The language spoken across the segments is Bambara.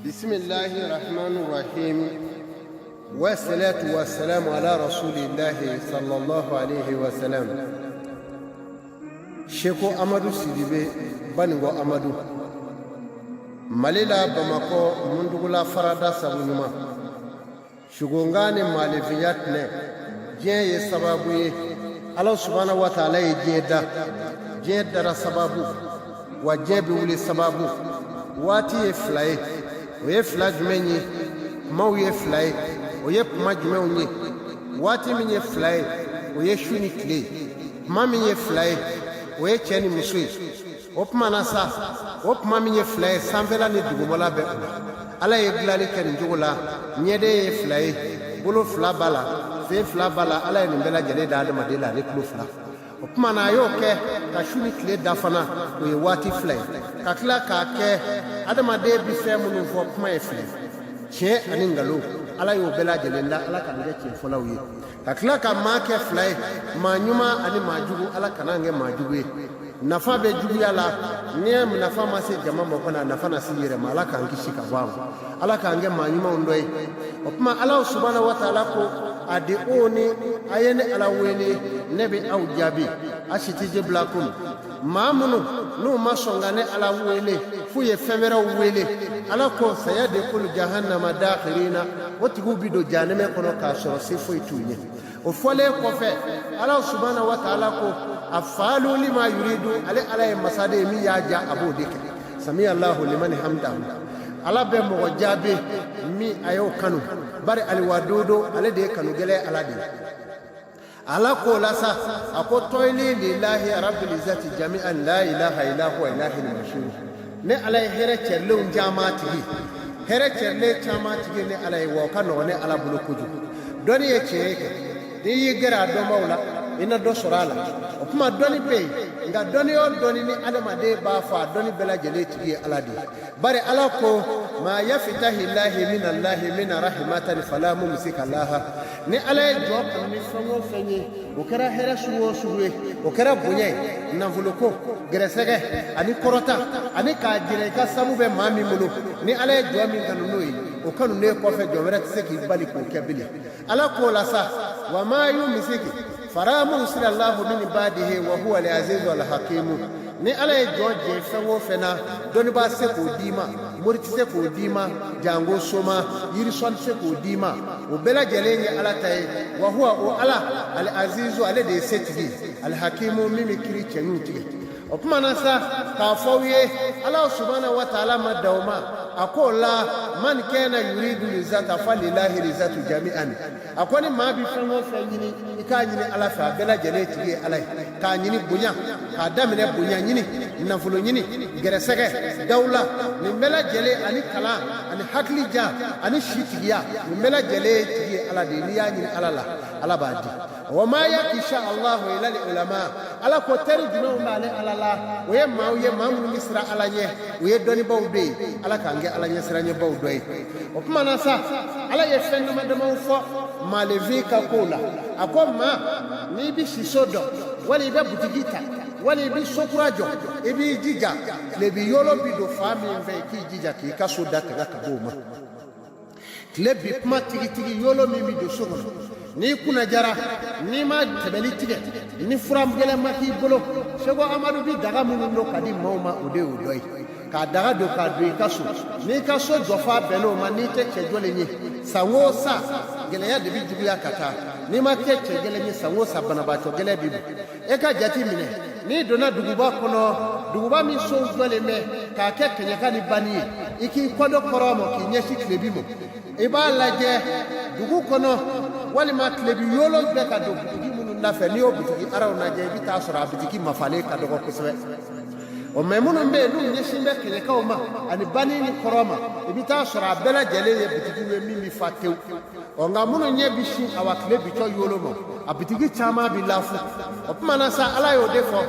بسم الله الرحمن الرحيم والصلاة والسلام على رسول الله صلى الله عليه وسلم. شيخو أمادو سيديبي بانغو أمادو ماليلا بمكو مندوغلا فردا سابونما شغونغاني مالفياتنا جيه سبابوي الله سبحانه وتعالى جيه دا سبابو وجيه ولي سبابو واتي فلاي ويفلا جمني ما ويفلاي ويب ما جموني واتي من يفلاي ويشوني كلي ما من يفلاي ويشاني مسوي وبما ناسا وبما من يفلاي سامفلا ندوغولا بي ala ye glali kɛ nin cogo la ɲɛden ye fila ye bolo fila b'a la sen fila b'a la ala ye nin bɛɛ lajɛlen da adamaden la ale tulo fila o tuma na a y'o kɛ ka su ni tile da fana o ye waati fila ye ka tila k'a kɛ adamaden bi fɛn minnu fɔ kuma ye fila tiɲɛ ani ngalon ala y'o bɛɛ lajɛlen da ala kana kɛ tiɲɛfɔlaw ye ka tila ka maa kɛ fila ye maa ɲuman ani maa jugu ala kana kɛ maa jugu ye nafa bɛ juguya la ni nafa ma se jama ma kɔnɔ nafa na se yɛrɛ ma ala k'an kisi ka bɔ a ma ala k'an kɛ maa ɲumanw dɔ ye o tuma ala subhanahu wa ta'ala ko a di o ni a ye ne ala wele ne bɛ aw jaabi a si tɛ jebila kun maa minnu n'u ma sɔn ka ne ala wele f'u ye fɛn wɛrɛw wele ala ko saya de kulu jahannama dakhirina o tigiw bi don jahanɛmɛ kɔnɔ k'a sɔrɔ se foyi t'u ɲɛ o fɔlen kɔfɛ ala subhanahu wa ta'ala ko a faalu lima yuridu ale ala ye masade min y'a ja a b'o de kɛ sami allahu liman hamdahu ala bɛ mɔgɔ jaabi min a y'o kanu bari aliwadodo ale de ye kanu gɛlɛn ala de ye ala ko la sa a ko tɔyili lillahi rabbil izzati jami'an la ilaha illa huwa ilahil mashhur ne ala ye hɛrɛ cɛrilenw caman tigi hɛrɛ cɛrilen caman tigi ne ala ye wa o ka nɔgɔn ne ala bolo kojugu dɔnni ye tiɲɛ kɛ n'i y'i gɛrɛ a dɔnbaw la i na dɔ sɔrɔ a la o tuma dɔnni bɛ yen nka dɔnni o dɔnni ni adamaden b'a fɔ a dɔnni bɛɛ lajɛlen tigi ye ala de ye bari ala ko ma yafitahi lahi min allahi min rahmatan fala mumsika laha ni ala ye jɔ kanu ni fɛn o fɛn ye o kɛra hɛrɛ sugu o sugu ye o kɛra bonya ye nafoloko gɛrɛsɛgɛ ani kɔrɔta ani k'a jira i ka sabu bɛ maa min bolo ni ala ye jɔ min kanu n'o ye o kanu ne kɔfɛ jɔ wɛrɛ tɛ se k'i bali k'o kɛ bilen ala k'o la sa wa ma yumisiki fara mursila allahu min ba'dihi wa huwa al-azizu al-hakim ni ala ye jɔ jɛ fɛn o fɛn na dɔnni b'a se k'o d'i ma mori tɛ se k'o d'i ma jango soma yirisɔn tɛ se k'o d'i ma o bɛɛ lajɛlen ye ala ta ye wa huwa o ala al-azizu ale de ye setigi al-hakimu min bɛ kiiri cɛɲuw tigɛ o tuma na sa k'a fɔ aw ye ala subhanahu wa ta'ala ma da o ma a ko la man kana yuridu lizata falilahi lizatu jami'an a ko ni maa bi fɛn o fɛn ɲini i k'a ɲini ala fɛ a bɛɛ lajɛlen tigi ye ala ye k'a ɲini bonya k'a daminɛ bonya ɲini nafolo ɲini gɛrɛsɛgɛ dawula nin bɛɛ lajɛlen ani kalan ani hakilija ani si tigiya nin bɛɛ lajɛlen tigi ye ala de ye n'i y'a ɲini ala la ala b'a di wa ma yakisha allahu ila ulama ala ko teri jumɛnw b'ale ala la o ye maaw ye maa minnu bɛ siran ala ɲɛ o ye dɔnnibaw de ye ala k'an kɛ ala ɲɛ siranɲɛbaw dɔ ye o tuma na sa ala ye fɛn dama damaw fɔ maalefin ka kow la a ko maa n'i bɛ siso dɔn wali i bɛ butigi ta wali i bɛ sokura jɔ i b'i jija tile bi yɔlɔ bi don fa min fɛ i k'i jija k'i ka so da tigɛ ka bɔ o ma tile bi kuma tigitigi yɔlɔ min bɛ don so kɔnɔ n'i kunna jara n'i ma tɛmɛli tigɛ ni fura gɛlɛn ma k'i bolo seko amadu bi daga minnu don ka di maaw ma o de y'o dɔ ye k'a daga don k'a don i ka so n'i ka so jɔfa bɛnn'o ma n'i tɛ cɛ jɔlen ye san o san gɛlɛya de bɛ juguya ka taa n'i ma kɛ cɛ gɛlɛn ye san o san banabaatɔ gɛlɛn b'i bolo e ka jate minɛ n'i donna duguba kɔnɔ duguba min sow jɔlen bɛ k'a kɛ kɛɲɛka ni banni ye i k'i kɔdɔ kɔrɔ ma k'i ɲɛsin tilebi ma i b'a lajɛ dugu kɔnɔ walima tilebi yɔlɔ bɛ ka don butigi minnu nafɛ n'i y'o butigi araw lajɛ i bɛ taa sɔrɔ a butigi mafalen ka dɔgɔ kosɛbɛ o mɛ minnu bɛ yen n'u ɲɛsin bɛ kɛɲɛkaw ma ani banni ni kɔrɔ ma i bɛ taa sɔrɔ a bɛɛ lajɛlen ye butigiw ye min bɛ fa tewu ɔ nka minnu ɲɛ bɛ sin a wa tile bitɔ yɔlɔ ma a butigi caman bɛ lafu o tuma na sa ala y'o de fɔ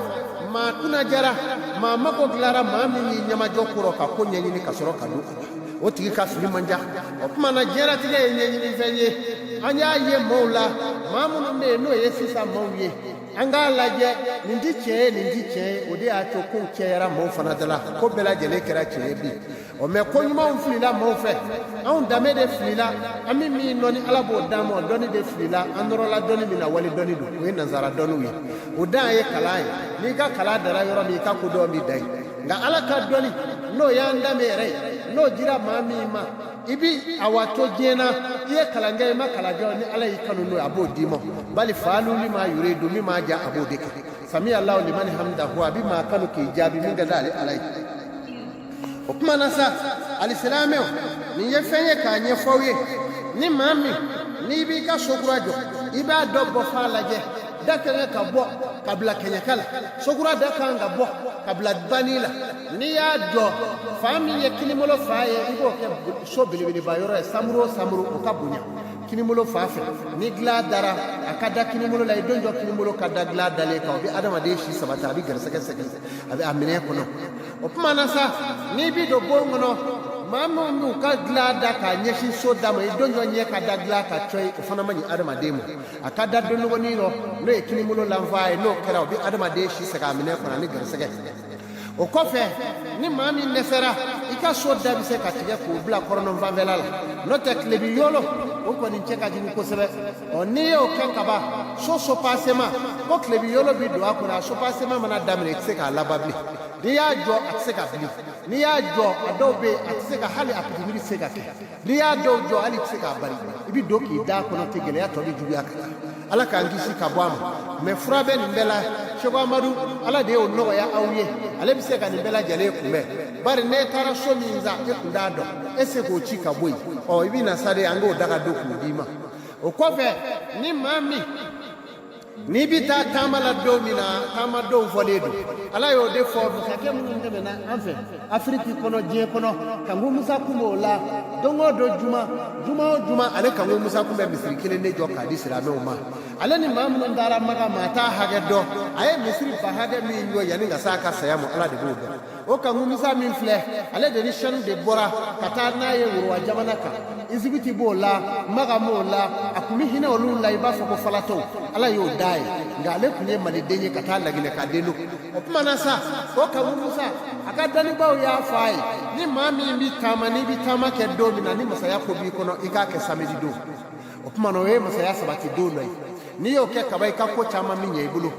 maa kunna jara maa mago dilara maa min y'i ɲɛmajɔ kɔrɔ ka ko ɲɛɲini ka sɔrɔ ka don a la o tigi ka fili man diya o tuma na diɲɛlatigɛ ye ɲɛɲini fɛn ye an y'a ye maaw la maa minnu bɛ yen n'o ye sisan maaw ye an k'a lajɛ nin ti cɛ ye nin ti cɛ ye o de y'a to kow cɛyara maaw fana da la ko bɛɛ lajɛlen kɛra cɛ ye bi mais ko ɲumanw filila maaw fɛ anw danbe de filila an min min nɔni ala b'o d'an ma dɔnni de filila an nɔrɔla dɔnni min na wali dɔnni don o ye nanzara dɔnniw ye o dan ye kalan ye n'i ka kalan dara yɔrɔ min i ka kodɔn b'i da ye nka ala ka dɔnni n'o y'an danbe yɛrɛ ye n'o dira maa min ma i bi a wato diɲɛ na i ye kalan kɛ i ma kalan kɛ ni ala y'i kanu n'o ye a b'o d'i ma bali faalu lima yuridu min m'a ja a b'o de kɛ sami allahu liman hamdahu a bi maa kanu k'i jaabi min ka d'ale ala ye o kuma na sa alisilamɛw nin ye fɛn ye k'a ɲɛfɔ aw ye ni maa min n'i b'i ka sokura jɔ i b'a dɔ bɔ f'a lajɛ da ka kan ka bɔ ka bila kɛɲɛka la sokura da kan ka bɔ ka bila bani la n'i y'a jɔ fa min ye kinibolo fa ye i b'o kɛ so belebeleba yɔrɔ ye samuru o samuru o ka bonya kinibolo fa fɛ ni dilan dara a ka da kinibolo la i don jɔ kinibolo ka da dilan dalen kan o bɛ adamaden si sabati a bɛ garisɛgɛ sɛgɛsɛ a bɛ a minɛ kɔnɔ o kuma na sa n'i bi don bon kɔnɔ maa min y'u ka dilan da k'a ɲɛsin so da ma i don jɔ ɲɛ ka da dilan ka cɔ ye o fana ma ɲi adamaden ma a ka da dondogɔnin rɔ n'o ye kinibolo lanfa ye n'o kɛra o bɛ adamaden si sɛgɛ a minɛ kɔnɔ ani garisɛgɛ o kɔfɛ ni maa min dɛsɛra i ka so da bɛ se ka tigɛ k'o bila kɔrɔnɔn fanfɛla la n'o tɛ tile bi yɔlɔ o kɔni cɛ ka jugu kosɛbɛ n'i y'o kɛ kaba so pasema ko tile bi yɔlɔ bi don a kɔnɔ a so pasema mana daminɛ i tɛ se k'a laban bilen n'i y'a jɔ a tɛ se ka bili n'i y'a jɔ a dɔw bɛ yen a tɛ se ka hali a pitimiri tɛ se ka kɛ n'i y'a dɔw jɔ hali tɛ se k'a bari i bɛ don k'i da kɔnɔ ten gɛlɛya tɔ bɛ juguya ka taa ala k'an kisi ka bɔ a ma mais fura bɛ nin bɛɛ la seko amadu ala de y'o nɔgɔya aw ye ale bɛ se ka nin bɛɛ lajɛlen kunbɛn bari n'e taara so min san e kun t'a dɔn e se k'o ci ka bɔ yen i bɛ na sa de an k'o daga don k'o d'i ma o kɔfɛ ni maa min n'i bɛ taa taama la don min na taama don fɔlen don ala y'o de fɔ masakɛ minnu tɛmɛna an fɛ afiriki kɔnɔ diɲɛ kɔnɔ kanku musa kun b'o la don o don juma o juma ale kanku musa kun bɛ misiri kelen de jɔ k'a di silamɛw ma ale ni maa minnu taara maga maa t'a hakɛ dɔn a ye misiri ba hakɛ min jɔ yanni ka s'a ka saya ma ala de b'o dɔn o kanku musa min filɛ ale de ni sanu de bɔra ka taa n'a ye worowa jamana kan izibiti b'o la maga m'o la a kun bɛ hinɛ olu la i b'a fɔ ko falatɔw ala y'o da ye nka ale tun ye maliden ye ka taa laginɛ ka den don o tuma na sa o kanku musa a ka dɔnnibaaw y'a fɔ a ye ni maa min bɛ taama n'i bɛ taama kɛ don min na ni masaya ko b'i kɔnɔ i k'a kɛ samedi don o tuma na o ye masaya sabati don dɔ ye n'i y'o kɛ kaba i ka ko caman min ɲɛ i bolo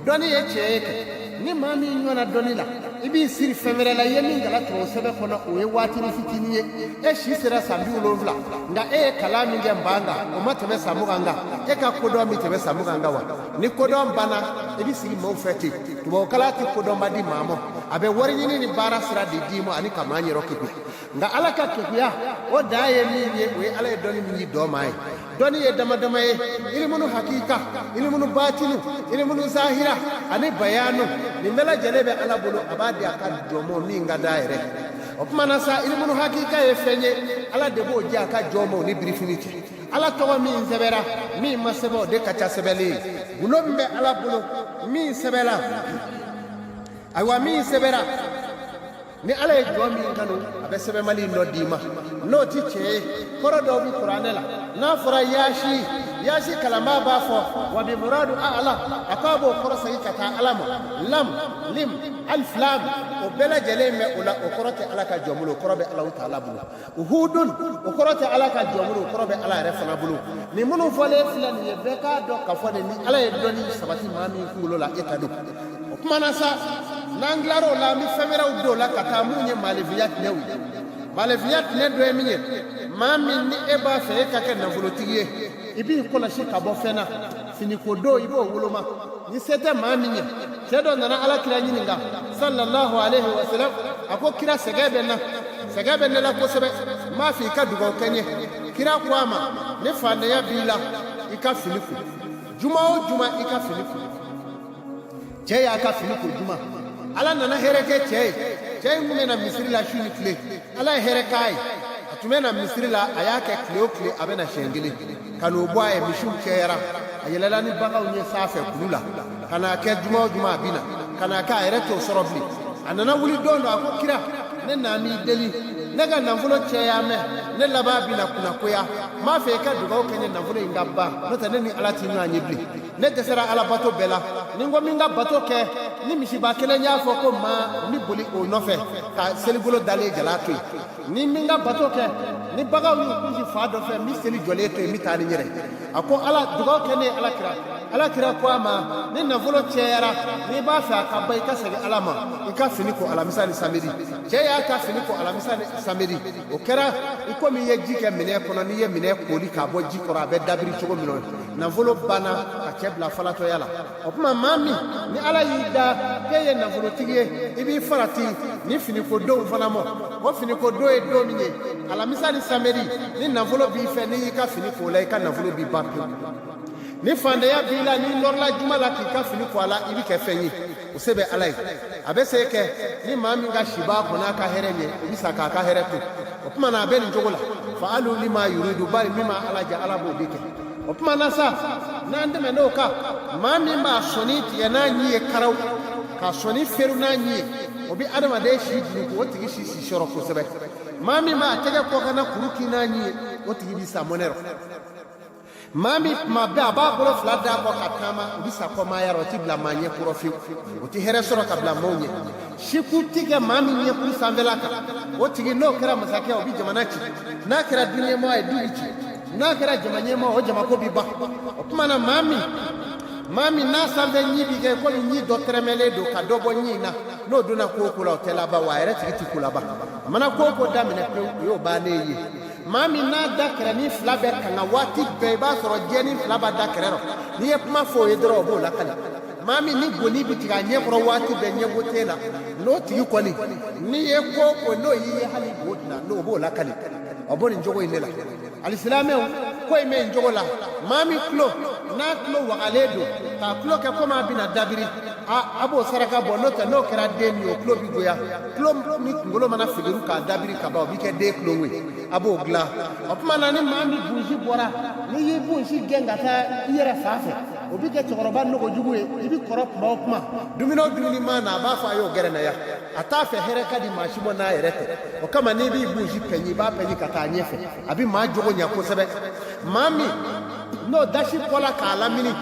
dɔnni ye tiɲɛ ye kɛ ni maa min ɲɔna dɔnni la i b'i siri fɛn wɛrɛ la i ye min gala tigɛ o sɛbɛn kɔnɔ o ye waatini fitinin ye e si sera san 70 nka e ye kalan min kɛ nbaa kan o ma tɛmɛ san 20 kan e ka kodɔn min tɛmɛ san 20 kan wa ni kodɔn banna i bɛ sigi maaw fɛ ten tubabukala tɛ kodɔnba di maa ma a bɛ wari ɲini ni baara sira de d'i ma ani ka maa yɛrɛ kekuya nka ala ka kekuya o dan ye min ye o ye ala ye dɔnni min di dɔ ma ye dɔnni ye dama dama ye ilimunu hakika ilimunu batinu ilimunu zahira ani bayanu nin bɛɛ lajɛlen bɛ ala bolo a b'a di a ka jɔnma min ka d'a yɛrɛ o tuma na sa ilimunu hakika ye fɛn ye ala de b'o di a ka jɔnmaw ni birifini cɛ ala tɔgɔ min sɛbɛra min ma sɛbɛn o de ka ca sɛbɛnlen ye gundo min bɛ ala bolo min sɛbɛra ayiwa min sɛbɛra ni ala ye jɔn min kanu a bɛ sɛbɛnmali dɔ d'i ma n'o ti tiɲɛ ye kɔrɔ dɔw bɛ kuranɛ la n'a fɔra yaasi kalanbaa b'a fɔ wa bi muradu ala a k'a b'o kɔrɔ segin ka taa ala ma lam lim alif lam o bɛɛ lajɛlen bɛ o la o kɔrɔ tɛ ala ka jɔn bolo o kɔrɔ bɛ ala ta'ala bolo uhudun o kɔrɔ tɛ ala ka jɔn bolo o kɔrɔ bɛ ala yɛrɛ fana bolo nin minnu fɔlen filɛ nin ye bɛɛ k'a dɔn ka fɔ de ni ala ye dɔnni sabati maa min kunkolo la e ta don o kuma na sa n'an tilar'o la an bɛ fɛn wɛrɛw don o la ka taa mun ye malefiya tinɛw ye malefiya tinɛ dɔ ye min ye maa min ni e b'a fɛ e ka kɛ nafolotigi ye i b'i kɔlɔsi ka bɔ fɛn na finiko don i b'o woloma ni se tɛ maa min ye cɛ dɔ nana ala kira ɲininka sallallahu alaihi wa sallam a ko kira sɛgɛn bɛ ne la kosɛbɛ n b'a fɛ i ka dugawu kɛ n ye kira ko a ma ni fantanya b'i la i ka fini ko juma o juma i ka fini ko cɛ y'a ka fini ko juma ala nana hɛrɛ kɛ cɛ ye cɛ in kun bɛ na misiri la su ni tile ala ye hɛrɛ k'a ye a tun bɛ na misiri la a y'a kɛ tile o tile a bɛ na siɲɛ kelen ka n'o bɔ a ye misiw cɛyara a yɛlɛla ni baganw ɲɛ sanfɛ kulu la ka n'a kɛ juma o juma a bɛ na ka n'a kɛ a yɛrɛ t'o sɔrɔ bilen a nana wuli don dɔ a ko kira ne n'a m'i deli ne ka nafolo cɛya mɛn ne laban bɛna kunnakoya n b'a fɛ i ka dugawu kɛ ne nafolo in ka ban n'o tɛ ne ni ala tɛ ɲɔgɔn ye bilen ne dɛsɛra ala bato bɛɛ la ni n ko min ka bato kɛ ni misiba kelen y'a fɔ ko ma n bɛ boli o nɔfɛ ka selibolo dalen jala to yen ni min ka bato kɛ ni baganw y'u kunsi fa dɔ fɛ n bɛ seli jɔlen to yen n bɛ taa ni n yɛrɛ a ko ala dugawu kɛ ne ye alakira ko a ma ni nafolo cɛyara n'i b'a fɛ a ka ban i ka segin ala ma i ka fini ko alamisa ni samedi cɛ y'a ka fini ko alamisa ni samedi o kɛra i komi i ye ji kɛ minɛn kɔnɔ n'i ye minɛn koli k'a bɔ ji kɔrɔ a bɛ dabiri cogo min na nafolo banna ka cɛ bila falatɔya la o tuma maa min ni ala y'i da k'e ye nafolotigi ye i b'i farati ni finiko donw fana ma o finiko don ye don min ye alamisa ni samedi ni nafolo b'i fɛ n'i y'i ka fini ko la i ka nafolo b'i ban pewu ni fandaya b'i la ni nɔrɔla juma la k'i ka fini ko a la i bɛ kɛ fɛn ye o se bɛ ala ye a bɛ se kɛ ni maa min ka si b'a kɔnɔ a ka hɛrɛ ɲɛ i bɛ sa k'a ka hɛrɛ to o tuma na a bɛ nin cogo la fa hali lima yuridu bari min ma ala ja ala b'o de kɛ o tuma na sa n'an tɛmɛn'o kan maa min b'a sɔnni tigɛ n'a ɲi ye karaw ka sɔnni feere n'a ɲi ye o bɛ adamaden si dugu o tigi si sɔrɔ kosɛbɛ maa min b'a tɛgɛ kɔ kana kuru k'i n'a ɲi ye o tigi bɛ sa mɔnɛ rɔ maa min tuma bɛɛ a b'a bolo fila d'a kɔ ka taama o bɛ sa kɔmaaya rɔ o tɛ bila maa ɲɛ kɔrɔ fiyewu o tɛ hɛrɛ sɔrɔ ka bila maaw ɲɛ siku tɛ kɛ maa min ɲɛkuru sanfɛla kan o tigi n'o kɛra masakɛ o bɛ jamana ci n'a kɛra du ɲɛmɔgɔ ye du bɛ ci n'a kɛra jama ɲɛmɔgɔ o jamako bɛ ban o tuma na maa min n'a sanfɛ ɲi bɛ kɛ komi ɲi dɔ tɛrɛmɛlen don ka dɔ bɔ ɲi in na n'o donna ko o ko la o tɛ laban wa a yɛrɛ tigi tɛ ko laban a mana ko o ko daminɛ pewu o y'o bannen ye maa min n'a da kɛrɛnin fila bɛɛ kanga waati bɛɛ i b'a sɔrɔ jɛni fila b'a da kɛrɛ rɔ n'i ye kuma fɔ o ye dɔrɔn o b'o lakali maa min ni goni bɛ tigɛ a ɲɛkɔrɔ waati bɛɛ ɲɛko t'e la n'o tigi kɔni n'i ye ko o ko n'o y'i ye hali o dilan n'o b'o lakali o bɔ nin cogo in de la alisilamɛw ko in bɛ nin cogo la maa min tulo n'a tulo wagalen don k'a tulo kɛ komi a bɛna dabiri a b'o saraka bɔ n'o tɛ n'o kɛra den min ye o tulo bɛ goya tulo ni kunkolo mana filiru k'a dabiri ka ban o bɛ kɛ den tulo ye a b'o dilan o tuma na ni maa min bunsi bɔra n'i y'i bunsi gɛn ka taa i yɛrɛ fa fɛ o bɛ kɛ cɛkɔrɔba nɔgɔjugu ye i bɛ kɔrɔ kuma o kuma dumuni o dumuni ma na a b'a fɔ a y'o gɛrɛ na ya a t'a fɛ hɛrɛ ka di maa si ma n'a yɛrɛ tɛ o kama n'i b'i bunsi pɛɲi i b'a pɛɲi ka taa ɲɛfɛ a bɛ maa jogo ɲɛ kosɛbɛ maa min n'o dasi kɔla k'a lamini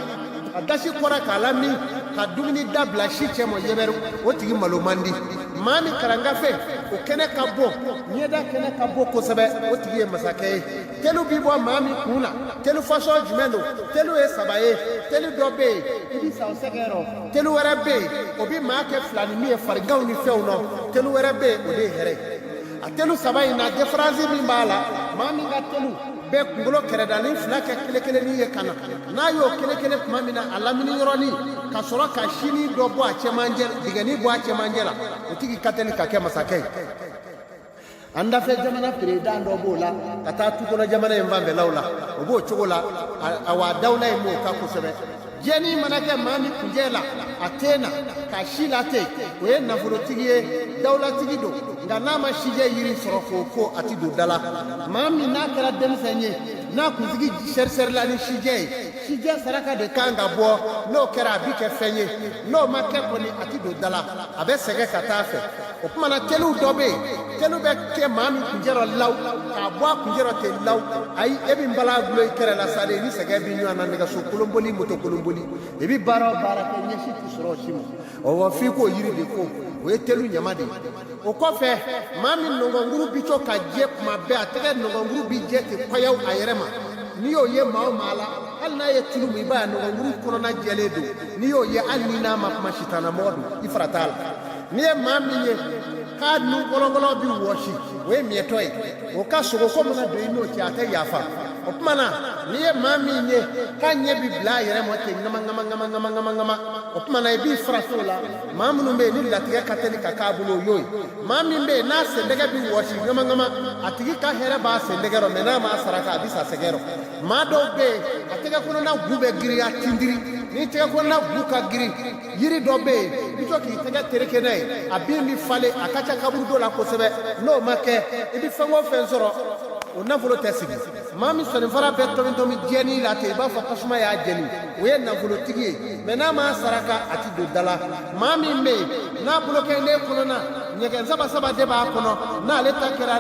a dasi kɔra k'a lamini ka dumuni dabila si cɛ ma yɛbɛri o tigi malo man di maa min karangafe o kɛnɛ ka bon ɲɛda kɛnɛ ka bon kosɛbɛ o tigi ye masakɛ ye telu bi bɔ maa min kun na telu fasɔn jumɛn don telu ye saba ye telu dɔ bɛ yen i bɛ sa o sɛgɛrɛ telu wɛrɛ bɛ yen o bɛ maa kɛ fila ni min ye fariganw ni fɛnw na telu wɛrɛ bɛ yen o de ye hɛrɛ ye a telu saba in na diferansi min b'a la maa min ka telu bɛɛ kunkolo kɛrɛdalen fila kɛ kelen-kelennin ye ka na n'a y'o kelen-kelen tuma min na a lamini yɔrɔnin ka sɔrɔ ka sini dɔ bɔ a cɛmancɛ digɛni bɔ a cɛmancɛ la o tigi ka teli ka kɛ masakɛ ye an dafɛ jamana peredan dɔ b'o la ka taa tukɔnɔ jamana in fanfɛlaw la o b'o cogo la awa dawula in b'o kan kosɛbɛ jɛni mana kɛ maa min kunjɛ la a tɛ na ka si late o ye nafolotigi ye dawulatigi don nka n'a ma sijɛ yiri sɔrɔ k'o ko a tɛ don da la maa min n'a kɛra denmisɛn ye n'a kunsigi sɛrisɛrila ni sijɛ ye sijɛ saraka de kan ka bɔ n'o kɛra a bɛ kɛ fɛn ye n'o ma kɛ kɔni a tɛ don da la a bɛ sɛgɛn ka taa fɛ o tuma na teliw dɔ bɛ yen teliw bɛ kɛ maa min kunsɛrɔ law k'a bɔ a kunsɛrɔ ten law ayi e bɛ n bala gulo i kɛrɛ la sa de ni sɛgɛn bɛ ɲɔgɔn na nɛgɛso kolonboli moto kolonboli i bɛ baara o baara kɛ ɲɛsi tɛ sɔrɔ o si ma ɔ f'i k'o yiri de ko o ye telu ɲama de ye o kɔfɛ maa min nɔngɔnkuru bi to ka jɛ kuma bɛɛ a tɛgɛ nɔngɔnkuru bi jɛ ten kɔyaw a yɛrɛ ma n'i y'o ye maa o maa la hali n'a ye tulu min i b'a ye nɔngɔnkuru kɔnɔna jɛlen don n'i y'o ye hali ni n'a ma kuma sitanna mɔgɔ don i fara t'a la n'i ye maa min ye k'a nun kɔlɔnkɔlɔ bi wɔsi o ye miɛtɔ ye o ka sogo ko mana don i n'o cɛ a tɛ yafa o tuma na n'i ye maa min ye k'a ɲɛ bi bila a yɛrɛ ma ten ŋama o tuma na i b'i farati o la maa minnu bɛ yen ni latigɛ ka teli ka k'a bolo o y'o ye maa min bɛ yen n'a sendɛgɛ bi wɔsi ŋama a tigi ka hɛrɛ b'a sendɛgɛ rɔ mɛ n'a m'a saraka a bɛ sa sɛgɛ rɔ maa dɔw bɛ yen a tɛgɛ kɔnɔna bu bɛ giriya tindiri ni tɛgɛ kɔnɔna bu ka girin yiri dɔ bɛ yen i bɛ to k'i tɛgɛ tereke n'a ye a bin bɛ falen a ka ca kaburu dɔ la kosɛbɛ n'o ma kɛ i bɛ fɛn o fɛn sɔrɔ o nafolo tɛ sigi maa min sɔnni fara bɛɛ tomi jɛni la ten i b'a fɔ tasuma y'a jɛni o ye nafolotigi ye mais n'a ma saraka a ti don da la maa min bɛ yen n'a bolokɛlen kɔnɔna ɲɛgɛn saba de b'a kɔnɔ n'ale ta kɛra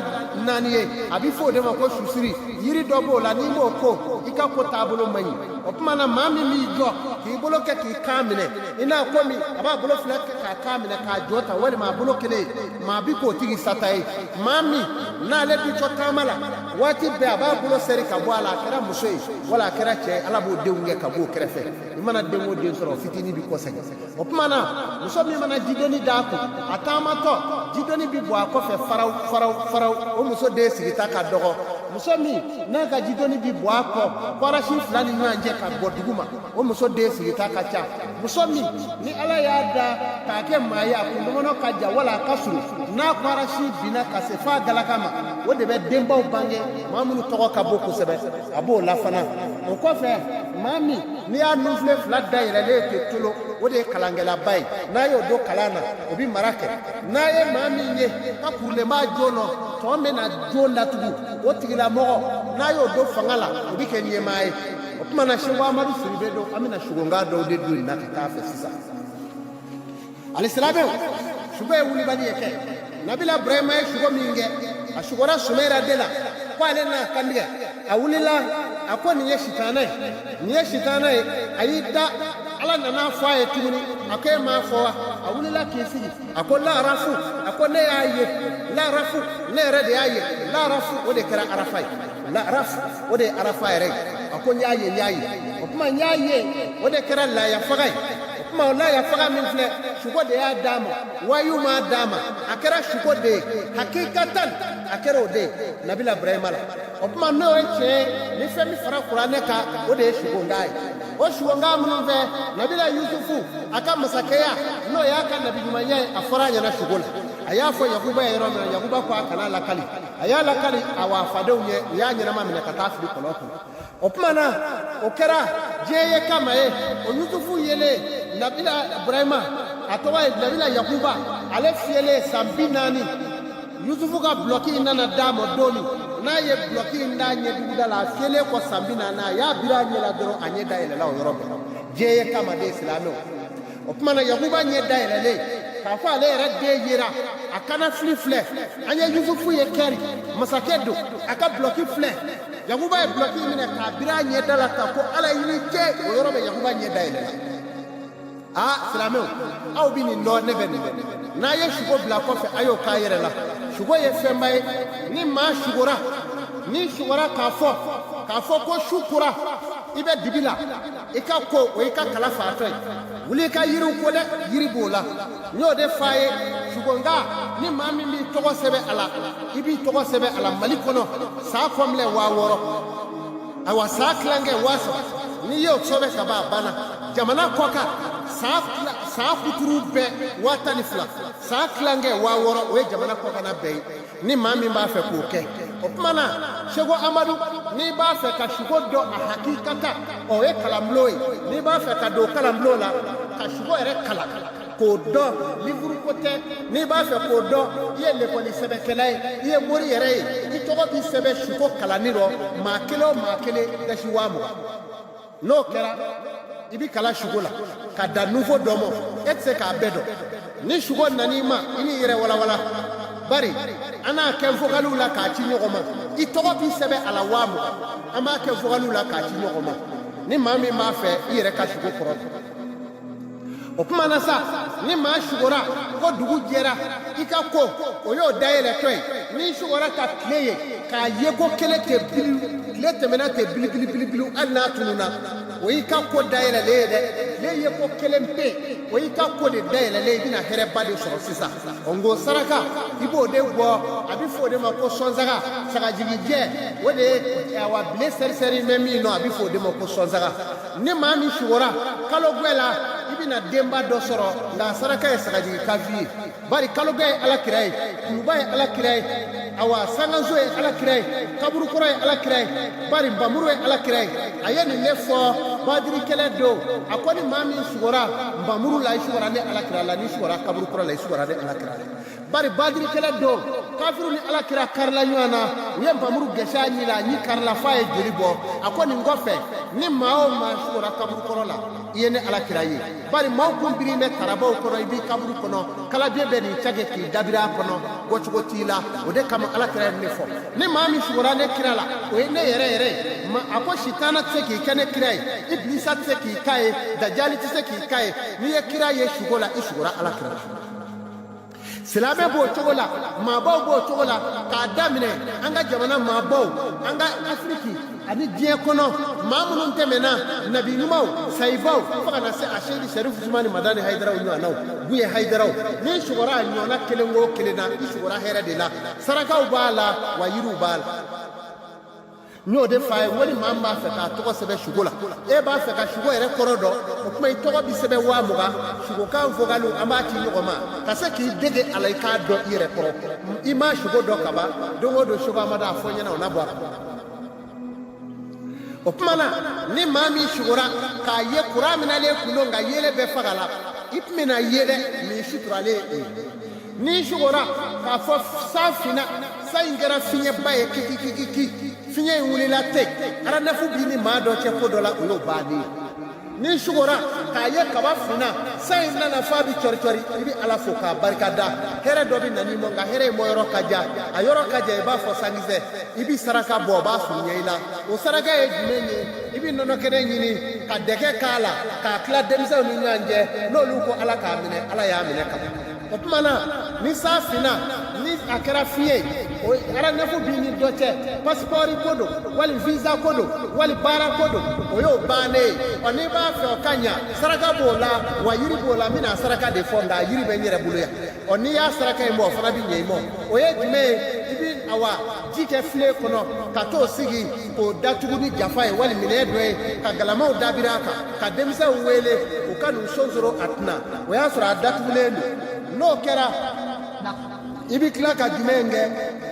4 ye a bɛ fɔ o de ma ko susiri yiri dɔ b'o la n'i m'o ko i ka ko taabolo man ɲi o tuma na maa min b'i jɔ k'i bolo kɛ k'i kan minɛ i n'a komi a b'a bolo fila kɛ k'a kan minɛ k'a jɔ ta walima a bolo kelen maa bi k'o tigi sata ye maa min n'ale bi jɔ taama la waati bɛɛ a b'a bolo sɛri ka bɔ a la a kɛra muso ye wala a kɛra cɛ ye ala b'o denw kɛ ka bɔ o kɛrɛfɛ i mana den o den sɔrɔ o fitinin bi kɔsɛgɛ o tuma na muso min mana jidɔnni d'a kun a taamatɔ jidɔnni bi bɔ a kɔfɛ faraw o muso den sigita ka dɔgɔ muso min n'a ka jidɔnni bi bɔ a kɔ kɔrɔsi 2 ni ɲɔgɔn cɛ ka bɔ dugu ma o muso den sigita ka ca muso min ni ala y'a da k'a kɛ maa ye a kundɔmɔnɔ ka ja wala a ka surun n'a kɔrɔsi binna ka se f'a galaka ma o de bɛ denbaw bange maa minnu tɔgɔ ka bon kosɛbɛ a b'o la fana o kɔfɛ maa min n'i y'a nufile 2 dayɛlɛlen te tolo o de ye kalankɛlaba ye n'a y'o don kalan na o bi mara kɛ n'a ye maa min ye ka kurulenba jo nɔ tɔn bɛ na jo latugu o tigilamɔgɔ n'a y'o don fanga la o bi kɛ ɲɛmaa ye o tuma na Seku Amadu Sidibe don an bɛna sugonga dɔw de don nin na ka taa fɛ sisan alisilamɛw sugo ye wulibali ye kɛ Nabila Ibrahima ye sugo min kɛ a sugora Sumɛra de la ko ale n'a kantigɛ a wulila a ko nin ye sitana ye a y'i da ala nana fɔ a ye tuguni a ko e m'a fɔ wa a wulila k'i sigi a ko laarafu a ko ne y'a ye laarafu ne yɛrɛ de y'a ye laarafu o de kɛra arafa ye laarafu o de ye arafa yɛrɛ ye a ko n y'a ye o tuma n y'a ye o de kɛra laayafaga ye o tuma o laayafaga min filɛ sugo de y'a d'a ma wayu m'a d'a ma a kɛra sugo de ye hakikatan a kɛra o de ye Nabila Ibrahima la o tuma n'o ye tiɲɛ ye ni fɛn min fara kuranɛ kan o de ye sugonga ye o sugonga minnu fɛ Nabila Yusufu a ka masakɛya n'o y'a ka nabiɲumanya ye a fɔra a ɲɛna sugo la a y'a fɔ Yakuba ye yɔrɔ min na Yakuba ko a kana lakali a y'a lakali a wa fadenw ye u y'a ɲɛnama minɛ ka taa fili kɔlɔn kɔnɔ o tuma na o kɛra diɲɛ ye kama ye o Yusufu yelen Nabila Ibrahima a tɔgɔ ye Nabila Yakuba ale fiyelen san 40 Yusufu ka bloki nana d'a ma don min n'a ye bloki in d'a ɲɛduguda la a fiyelen kɔ san 40 a y'a biri a ɲɛ la dɔrɔn a ɲɛ dayɛlɛla o yɔrɔ bɛɛ diɲɛ ye kama de silamɛw o tuma na Yakuba ɲɛ dayɛlɛlen k'a fɔ ale yɛrɛ den yera a kana fili filɛ an ye Yusufu ye kɛri masakɛ don a ka bloki filɛ Yakuba ye bloki minɛ k'a biri a ɲɛda la ta ko ala y'i cɛ o yɔrɔ bɛ Yakuba ɲɛ dayɛlɛla silamɛw aw bi nin dɔn ne bɛ nin n'a ye sugo bila kɔfɛ a y'o k'a yɛrɛ la sugo ye fɛnba ye ni maa sugora k'a fɔ ko su kora i bɛ dibi la i ka ko o y'i ka kala faatɔ ye wuli i ka yiriw ko dɛ yiri b'o la n y'o de f'a ye sugonga ni maa min b'i tɔgɔ sɛbɛn a la i b'i tɔgɔ sɛbɛn a la Mali kɔnɔ saa kɔmilɛ 6,000 ayiwa saa kilankɛ 3,000 n'i y'o sɛbɛn ka ban a banna jamana kɔ kan saa kuturu bɛɛ 12,000 saa kilankɛ 6,000 o ye jamana kɔ kana bɛɛ ye ni maa min b'a fɛ k'o kɛ o tuma na Seku Amadu n'i b'a fɛ ka sugo dɔn a hakikata o ye kalanbulon ye n'i b'a fɛ ka don kalanbulon la ka sugo yɛrɛ kalan k'o dɔn livuru ko tɛ n'i b'a fɛ k'o dɔn i ye lekɔli sɛbɛkɛla ye i ye mori yɛrɛ ye i tɔgɔ b'i sɛbɛn sugo kalanni rɔ maa kelen o maa kelen dasi 20,000 n'o kɛra i bi kala sugo la ka da nufo dɔ mɔ e tɛ se k'a bɛɛ dɔn ni sugo nan'i ma i n'i yɛrɛ walawala bari an n'a kɛ vogaliw la k'a ci ɲɔgɔn ma i tɔgɔ b'i sɛbɛn a la 20,000 an b'a kɛ vogaliw la k'a ci ɲɔgɔn ma ni maa min b'a fɛ i yɛrɛ ka sugo kɔrɔ o tuma na sa ni maa sugora ko dugu jɛra i ka ko o y'o dayɛlɛtɔ ye n'i sugora ka tile ye k'a ye ko kelen tɛ bili tile tɛmɛna tɛ bilibilibilibiliw hali n'a tununa o y'i ka ko dayɛlɛlen ye dɛ tile ye ko kelen pe o y'i ka ko de dayɛlɛlen i bɛna hɛrɛba de sɔrɔ sisan o ngo saraka i b'o de bɔ a bɛ fɔ o de ma ko sɔnsaga sagajigijɛ o de ye awa bile sɛrisɛri mɛ min nɔ a bɛ fɔ o de ma ko sɔnsaga ni maa min sugora kalo guɛ la i bɛna denba dɔ sɔrɔ nka saraka ye sagajigi kafi ye bari kalo guɛ ye alakira ye kuluba ye alakira ye awa sangaso ye alakira ye kaburukɔrɔ ye alakira ye bari nbamuru ye alakira ye a ye nin de fɔ badirikɛlɛ don a ko ni maa min sugora nbamuru la i sugora ne alakira la ni sugora kaburukɔrɔ la i sugora ne alakira la bari badirikɛlɛ don kafiru ni alakira karla ɲɔgɔnna u ye npamuru gɛsɛ a ɲi la a ɲi karila f'a ye joli bɔ a ko nin kɔfɛ ni maa o maa sugora kaburu kɔrɔ la i ye ne alakira ye bari maaw kun biri bɛ tarabaw kɔnɔ i b'i kaburu kɔnɔ kalabiɲɛ bɛ nin cɛkɛ k'i dabiri a kɔnɔ bɔcogo t'i la o de kama alakira ye ne fɔ ni maa min sugora ne kira la o ye ne yɛrɛ yɛrɛ ye a ko sitana tɛ se k'i kɛ ne kira ye ibilisa tɛ se k'i k'a ye dajali tɛ se k'i k'a ye n'i ye kira ye sugo la i sugora alakira la silamɛ b'o cogo la maabaw b'o cogo la k'a daminɛ an ka jamana maabaw an ka afiriki ani diɲɛ kɔnɔ maa minnu tɛmɛna nabi ɲumanw sayibaw fo ka na se a seyidi sɛrifu usumani madani hayidaraw ɲɔgɔnnaw buye hayidaraw ni sugora a ɲɔgɔnna kelen o kelen na i sugora hɛrɛ de la sarakaw b'a la wa yiriw b'a la n y'o de f'a ye wali maa min b'a fɛ k'a tɔgɔ sɛbɛn sugo la e b'a fɛ ka sugo yɛrɛ kɔrɔ dɔn o tuma i tɔgɔ bi sɛbɛn 20,000 sugokan vogaliw an b'a ci ɲɔgɔn ma ka se k'i dege a la i k'a dɔn i yɛrɛ kɔrɔ i m'a sugo dɔn ka ban don o don sugo amadu a fɔ ɲɛna o na bɔ a kɔnɔ o tuma na ni maa min sugora k'a ye kuran minalen kundo nka yelen bɛɛ faga la i tun bɛna ye dɛ nin suturalen ye ni sugora k'a fɔ sa finna sa in kɛra fiɲɛba ye kikikiki fiɲɛ in wulila ten aranafu b'i ni maa dɔ cɛ ko dɔ la o y'o bannen ye ni sugora k'a ye kaba finna sa in nana f'a bi cɔri-cɔri i bi ala fo k'a barikada hɛrɛ dɔ bi nani mɔ nka hɛrɛ in bɔ yɔrɔ ka ja a yɔrɔ ka ja i b'a fɔ sankisɛ i bi saraka bɔ o b'a surunya i la o saraka ye jumɛn ye i bi nɔnɔ kɛnɛ ɲini ka dɛgɛ k'a la k'a tila denmisɛnw ni ɲɔgɔn cɛ n'olu ko ala k'a minɛ ala y'a minɛ ka bɔ o tuma na ni sa finna ni a kɛra fiɲɛ o aranafu b'i ni dɔ cɛ pasipɔri ko don wali visa ko don wali baara ko don o y'o bannen ye ɔ n'i b'a fɛ o ka ɲa saraka b'o la wa yiri b'o la n bɛna saraka de fɔ nka yiri bɛ n yɛrɛ bolo yan ɔ n'i y'a saraka in bɔ o fana bɛ ɲɛ i mɔ o ye jumɛn ye i bɛ awa ji kɛ filen kɔnɔ ka t'o sigi k'o datugu ni jafa ye wali minɛn dɔ ye ka galamaw dabiri a kan ka denmisɛnw wele u ka n'u sonsoro a tɛna o y'a sɔrɔ a datugulen don n'o kɛra i bɛ tila ka jumɛn kɛ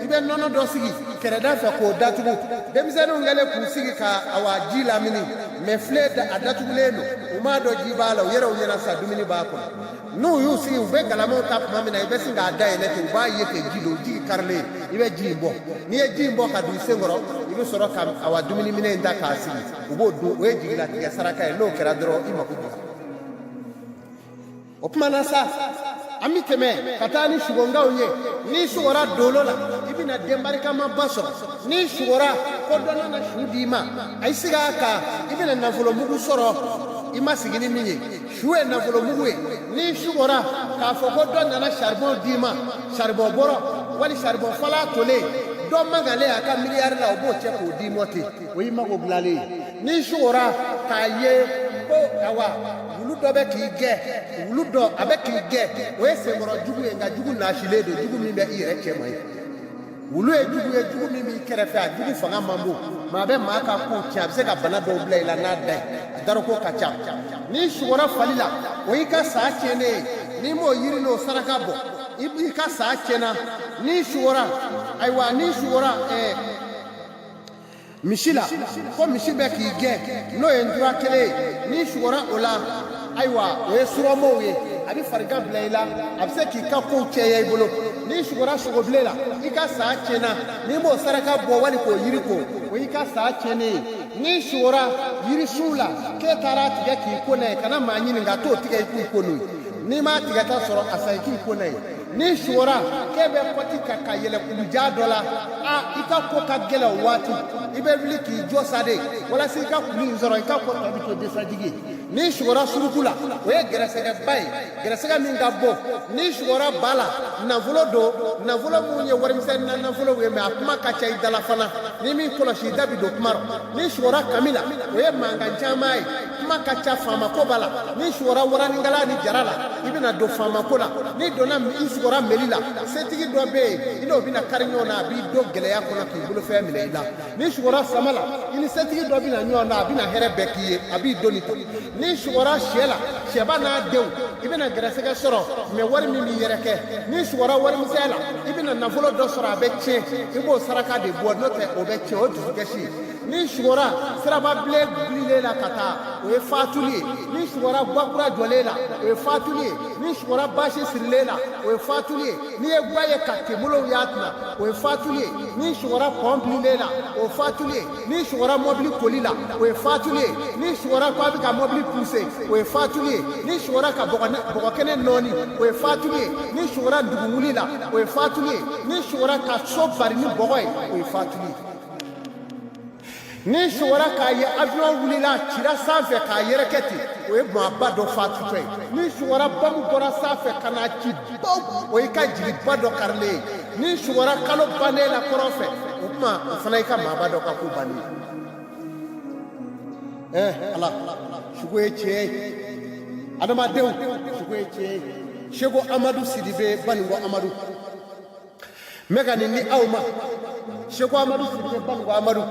i bɛ nɔnɔ dɔ sigi kɛrɛda fɛ k'o datugu denmisɛnninw kɛlen k'u sigi ka awa ji lamini mɛ filen a datugulen don u m'a dɔn ji b'a la u yɛrɛw ɲɛna sa dumuni b'a kɔnɔ n'u y'u sigi u bɛ galamaw ta tuma min na i bɛ sin k'a dayɛlɛ ten u b'a ye ten ji don ji karilen i bɛ ji in bɔ n'i ye ji in bɔ ka don i sen kɔrɔ i bɛ sɔrɔ ka awa dumuni minɛ in ta k'a sigi u b'o dun o ye jigilatigɛ saraka ye n'o kɛra dɔrɔn i mako jɔra o tuma na sa an bɛ tɛmɛ ka taa ni sugongaw ye n'i sugora dolo la i bɛna denbarikama ba sɔrɔ n'i sugora ko dɔ nana su d'i ma a y'i sigi a kan i bɛna nafolomugu sɔrɔ i ma sigi ni min ye su ye nafolomugu ye n'i sugora k'a fɔ ko dɔ nana saribɔn d'i ma saribɔn bɔrɔ wali saribɔn fala tolen dɔ magalen a ka miliyari la o b'o cɛ k'o d'i mɔ ten o y'i mago bilalen ye n'i sugora k'a ye ko awa wulu dɔ bɛ k'i gɛn wulu dɔ a bɛ k'i gɛn o ye senkɔrɔ jugu ye nka jugu naasilen don jugu min bɛ i yɛrɛ cɛ ma ye wulu ye jugu min b'i kɛrɛfɛ a jugu fanga man bon maa bɛ maa ka kow tiɲɛ a bɛ se ka bana dɔw bila i la n'a da ye a daroko ka ca n'i sugora fali la o y'i ka sa tiɲɛnen ye n'i m'o yiri n'o saraka bɔ i ka sa tiɲɛna n'i sugora ayiwa n'i sugora misi la ko misi bɛ k'i gɛn n'o ye ntura kelen ye n'i sugora o la ayiwa o ye surɔmɔw ye a bɛ farigan bila i la a bɛ se k'i ka kow cɛya i bolo n'i sugora sogobilen la i ka sa tiɲɛna n'i m'o saraka bɔ wali k'o yiri ko o y'i ka sa tiɲɛnen ye n'i sugora yirisiw la k'e taara tigɛ k'i ko n'a ye kana maa ɲini ka t'o tigɛ i k'i ko n'o ye n'i m'a tigɛta sɔrɔ a sa i k'i ko n'a ye n'i sugora k'e bɛ kɔti ka yɛlɛ kuluja dɔ la i ka ko ka gɛlɛn o waati i bɛ wuli k'i jɔ sa de walasa i ka kulu in sɔrɔ i ka ko tɔ bɛ to desajigi ye n'i sugora suruku la o ye gɛrɛsɛgɛba ye gɛrɛsɛgɛ min ka bon n'i sugora ba la nafolo don nafolo minnu ye warimisɛnnin na nafolo ye mɛ a kuma ka ca i dala fana n'i m'i kɔlɔsi i da bi don kuma rɔ n'i sugora kami la o ye mankan caman ye kuma ka ca faamako b'a la n'i sugora waranikala ni jara la i bɛna don faamako la n'i donna i sugora meli la setigi dɔ bɛ yen i n'o bɛna kari ɲɔgɔn na a b'i don gɛlɛya kɔnɔ k'i bolofɛn minɛ i la n'i sugora sama la i ni setigi dɔ bɛna ɲɔgɔn na a bɛna hɛrɛ bɛɛ k'i ye a b'i donni ta n'i sugora sɛ la sɛba n'a denw i bɛna gɛrɛsɛgɛ sɔrɔ mɛ wari min b'i yɛrɛ kɛ n'i sugora warimisɛnya la i bɛna nafolo dɔ sɔrɔ a bɛ tiɲɛ i b'o saraka de bɔ n'o tɛ o bɛ tiɲɛ o dusukɛsi ye ni sugora siraba bile bilen la ka taa o ye faatuli ye ni sugora gwakura jɔlen la o ye faatuli ye ni sugora basi sirilen la o ye faatuli ye n'i ye gwa ye ka tebolow y'a kunna o ye faatuli ye ni sugora pɔn bililen la o ye faatuli ye ni sugora mɔbili koli la o ye faatuli ye ni sugora ko a bɛ ka mɔbili puse o ye faatuli ye ni sugora ka bɔgɔkɛnɛ nɔɔni o ye faatuli ye ni sugora dugu wuli la o ye faatuli ye ni sugora ka so bari ni bɔgɔ ye o ye faatuli ye ni sugora k'a ye avion wulila cira sanfɛ k'a yɛrɛkɛ ten o ye maaba dɔ faatutɔ ye ni sugora bamu bɔra sanfɛ ka n'a ci baw o y'i ka jigiba dɔ karilen ye ni sugora kalo bannen la kɔrɔ fɛ o tuma o fana y'i ka maaba dɔ ka ko bannen ye ala sugu ye tiɲɛ ye adamadenw sugu ye tiɲɛ ye Seko Amadu Sidibe Baningo Amadu n bɛ ka nin di aw ma Seko Amadu Sidibe Baningo Amadu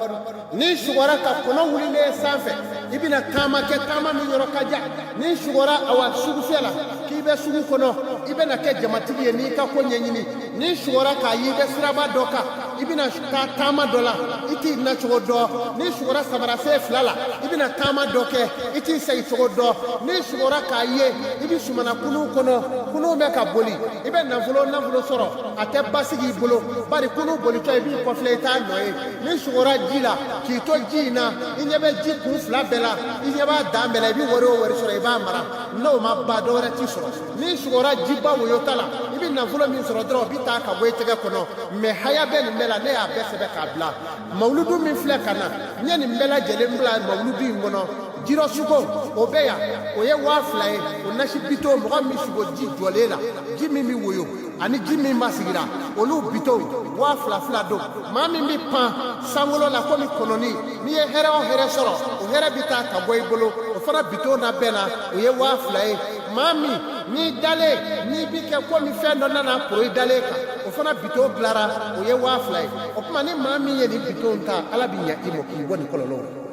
ni sugora ka kɔnɔ wulilen sanfɛ i bɛna taama kɛ taama min yɔrɔ ka jan ni sugora awa sugufɛ la k'i bɛ sugu kɔnɔ i bɛna kɛ jamatigi ye n'i ka ko ɲɛɲini ni sugora k'a ye i bɛ siraba dɔ kan i bɛna taa taama dɔ la i t'i nacogo dɔn ni sugora samarasen fila la i bɛna taama dɔ kɛ i t'i segicogo dɔn ni sugora k'a ye i bɛ sumana kunu kɔnɔ kunu bɛ ka boli i bɛ nafolo sɔrɔ a tɛ basigi i bolo bari kunu bolitɔ i b'i kɔfilɛ i t'a nɔ ye ni sugora ji la k'i to ji in na i ɲɛ bɛ ji kun fila bɛɛ la i ɲɛ b'a dan bɛɛ la i bɛ wari o wari sɔrɔ i b'a mara n'o ma ba dɔ wɛrɛ t'i sɔrɔ ni sugora jiba woyo ta la i bɛ nafolo min sɔrɔ dɔrɔn o bɛ taa ka bɔ i tɛgɛ kɔnɔ mɛ haya bɛ nin bɛɛ la ne y'a bɛɛ sɛbɛn k'a bila mawuludu min filɛ ka na n ye nin bɛɛ lajɛlen bila mawuludu in kɔnɔ jiro sugo o bɛ yan o ye 2000 ye o nasi bito mɔgɔ min sugo ji jɔlen la ji min bɛ woyo ani ji min ma sigira olu bito 2000 don maa min bɛ pan sankolo la komi kɔnɔni n'i ye hɛrɛ o hɛrɛ sɔrɔ o hɛrɛ bɛ taa ka bɔ i bolo o fana bito na bɛɛ na o ye 2000 ye maa min n'i dalen n'i bɛ kɛ komi fɛn dɔ nana poro i dalen kan o fana bito dilara o ye 2000 ye o tuma ni maa min ye nin bito ta ala bɛ ɲɛ i ma k'i bɔ nin kɔlɔlɔw la.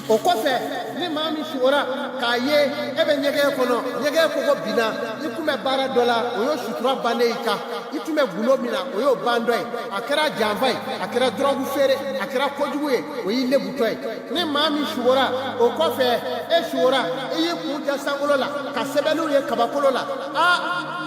O kɔfɛ ni maa min sugora k'a ye e bɛ ɲɛgɛn kɔnɔ ɲɛgɛn kɔgɔ binna i tun bɛ baara dɔ la o y'o sutura bannen i kan i tun bɛ gundo min na o y'o ban dɔ ye a kɛra janfa ye a kɛra dɔrɔgu feere a kɛra kojugu ye o y'i lebutɔ ye ni maa min sugora o kɔfɛ e sugora i y'i kun ja sankolo la ka sɛbɛnniw ye kabakolo la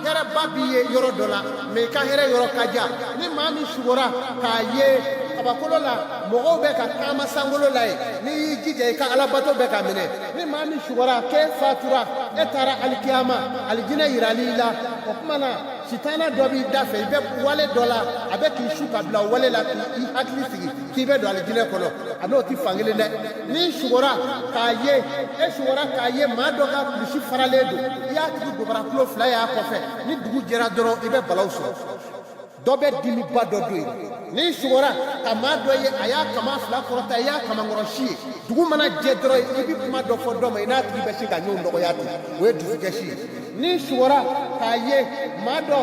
hɛrɛba b'i ye yɔrɔ dɔ la mɛ i ka hɛrɛ yɔrɔ ka jan ni maa min sugora k'a ye kabakolo la mɔgɔw bɛ ka taama sankolo la ye n'i y'i jija i ka alabato bɛ ka minɛ ni maa min sugora k'e fatura e taara alikiyama alijinɛ yirali la o tuma na sitana dɔ b'i da fɛ i bɛ wale dɔ la a bɛ k'i su ka bila o wale la k'i hakili sigi k'i bɛ don alijinɛ kɔnɔ a n'o tɛ fankelen dɛ n'i sugora k'a ye e sugora k'a ye maa dɔ ka kulusi faralen don i y'a tigi gɔbara kulo 2 y'a kɔfɛ ni dugu jɛra dɔrɔn i bɛ balaw sɔrɔ dɔ bɛ dimiba dɔ don yen n'i sugora ka maa dɔ ye a y'a kama 2 kɔrɔta i y'a kamankɔrɔsi ye dugu mana jɛ dɔrɔn i bɛ kuma dɔ fɔ dɔ ma i n'a tigi bɛ se ka ɲɔgɔn nɔgɔya ten o ye dusukɛsi ye n'i sugora k'a ye maa dɔ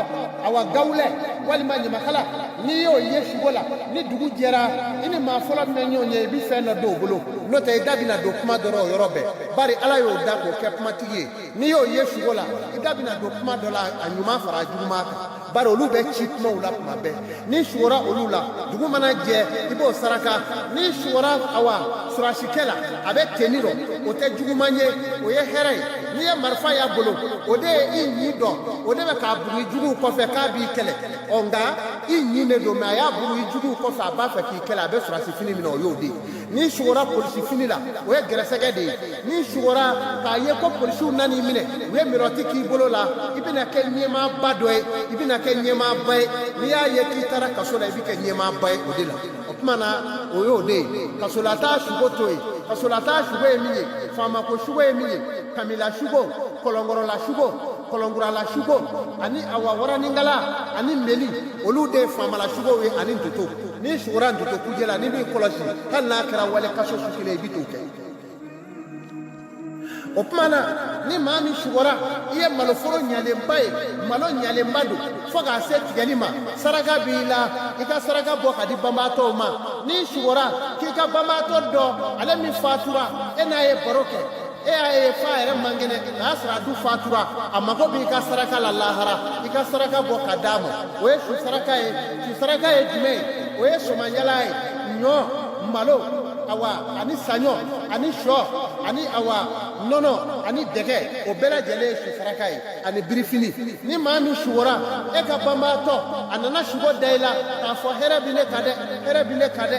awa gawulɛ walima ɲamakala n'i y'o ye sugo la ni dugu jɛra i ni maa fɔlɔ min bɛ ɲɔgɔn ye i bɛ fɛn dɔ don o bolo n'o tɛ i da bɛna don kuma dɔ la o yɔrɔ bɛɛ bari ala y'o da k'o kɛ kumatigi ye n'i y'o ye sugo la i da bɛna don kuma dɔ la a ɲuman fara a juguman kan bari olu bɛ ci kumaw la tuma bɛɛ n'i sugora olu la dugu mana jɛ i b'o saraka n'i sugora awa surasikɛ la a bɛ teni dɔ o tɛ juguman ye o ye hɛrɛ ye n'i ye marifa y'a bolo o de ye i ɲi dɔn o de bɛ k'a bugu i juguw kɔfɛ k'a b'i kɛlɛ ɔ nka i ɲi de don mɛ a y'a bugu i juguw kɔfɛ a b'a fɛ k'i kɛlɛ a bɛ surasi fini min na o y'o de ye n'i sugora polisi fini la o ye gɛrɛsɛgɛ de ye n'i sugora k'a ye ko polisiw nan'i minɛ u ye mirɔti k'i bolo la i bɛna kɛ ɲɛmaaba dɔ ye i bɛna kɛ ɲɛmaaba ye n'i y'a ye k'i taara kaso la i bɛ kɛ ɲɛmaaba ye o de la o tuma na o y'o de ye kasolata sugo to yen kasolata sugo ye min ye faamako sugo ye min ye kamila sugo kɔlɔnkɔrɔla sugo kɔlɔnkurala sugo ani awa waraningala ani meli olu de ye faamala sugow ye ani ntoto n'i sugora ntoto kujɛ la n'i b'i kɔlɔsi hali n'a kɛra wale kaso su kelen i bɛ t'o kɛ o tuma na ni maa min sugora i ye maloforo ɲalenba ye malo ɲalenba don fo k'a se tigɛli ma saraka b'i la i ka saraka bɔ ka di banbaatɔw ma n'i sugora k'i ka banbaatɔ dɔ ale min fatura e n'a ye baro kɛ e y'a ye fa yɛrɛ man kɛnɛ n'a y'a sɔrɔ a du fatura a mago b'i ka saraka la lahara i ka saraka bɔ ka d'a ma o ye su saraka ye su saraka ye jumɛn ye o ye somanyala ye ɲɔ malo awa ani saɲɔ ani sɔ ani awa nɔnɔ ani dɛgɛ o bɛɛ lajɛlen ye sufaraka ye ani birifini ni maa min sugora e ka banbaatɔ a nana sugo da i la k'a fɔ hɛrɛ bi ne ka dɛ hɛrɛ bi ne ka dɛ